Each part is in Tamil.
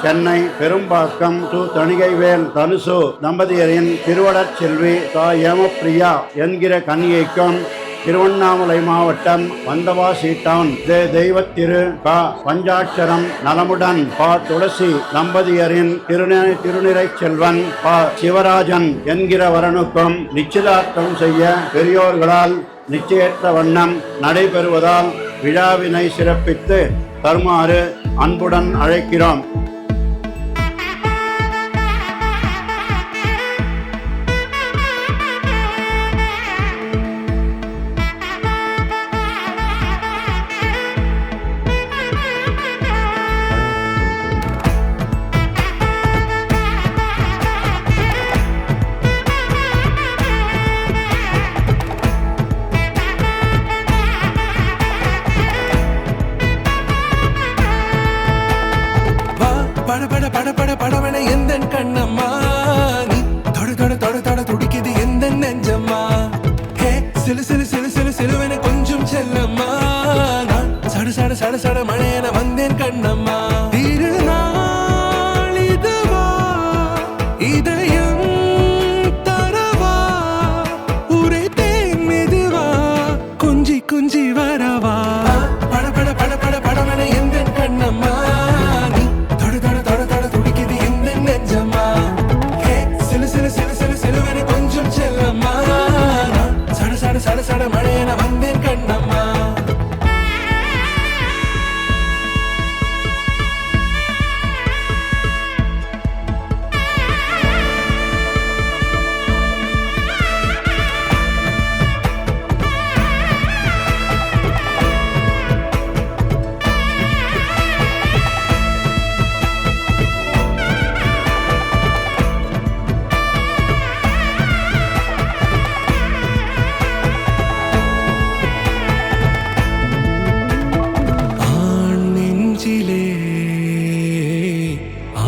சென்னை பெரும்பாக்கம் தணிகைவேல் தனுசு தம்பதியரின் திருவடச் செல்வி ஏமப்பிரியா என்கிற கன்னிகைக்கும் திருவண்ணாமலை மாவட்டம் வந்தவாசி டவுன் தெய்வத்திரு பஞ்சாட்சரம் நலமுடன் துளசி தம்பதியரின் திருநிறை செல்வன் சிவராஜன் என்கிற வரனுக்கும் நிச்சயதார்த்தம் செய்ய பெரியோர்களால் நிச்சயத்த வண்ணம் நடைபெறுவதால் விழாவினை சிறப்பித்து தருமாறு அன்புடன் அழைக்கிறோம். படவன எந்த கண்ணம்மா நீ தொட தொட தொட தொட துடிக்குது எந்த நெஞ்சம்மா ஹே சிலு சிலு சிலு சிலு சிலுவன கொஞ்சம் செல்லம்மா நான் சட சட சட சட மழையன வந்தேன் கண்ணம்மா திருநாள் இதுவா இதயம் தரவா ஊரே தேன் மெதுவா குஞ்சி குஞ்சி வரவா படவன எந்த கண்ணம்மா சட சட மழையன வந்தேன் கண்ணம்மா.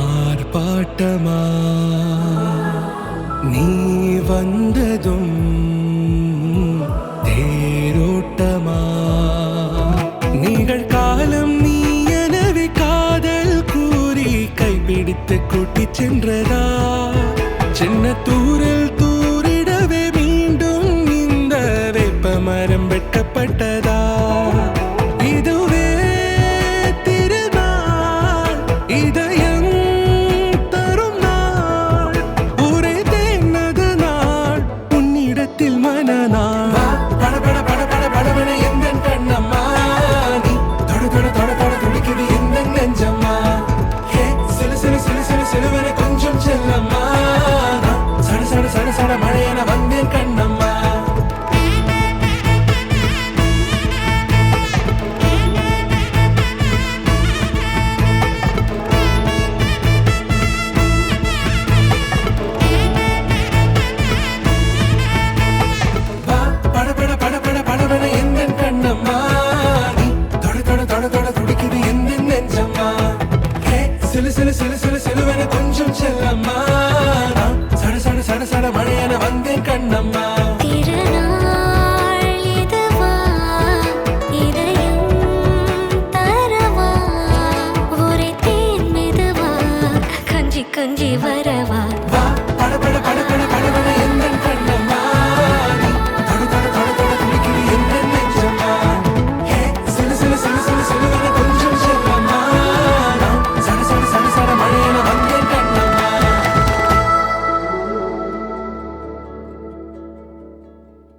ஆர்ப்பாட்டமா நீ வந்ததும் தேரோட்டமா நிகழ்காலம் நீ எனவே காதல் கூறி கைப்பிடித்து கூட்டிச் சென்றதா சின்ன தூரல் தூரிடவே மீண்டும் இந்த வேப்ப மரம் வெட்டப்பட்டதா இதுவே திருநாள் இதயம் தரும் நாள் ஊரே தேனது நாள் உன்னிடத்தில் மனநாள் படவன எந்த கண்ணம்மா நீ தொட தொட தொட தொட துடிக்குது எந்த நெஞ்சம்மா ஹே சிலு சிலு சிலு சிலு சிலுவன கொஞ்சம் செல்லம்மா சட சட சட சட மழையன வந்தேன் கண்ணம்மா. படவன எந்த கண்ணம்மா நீ தொட தொட தொட தொட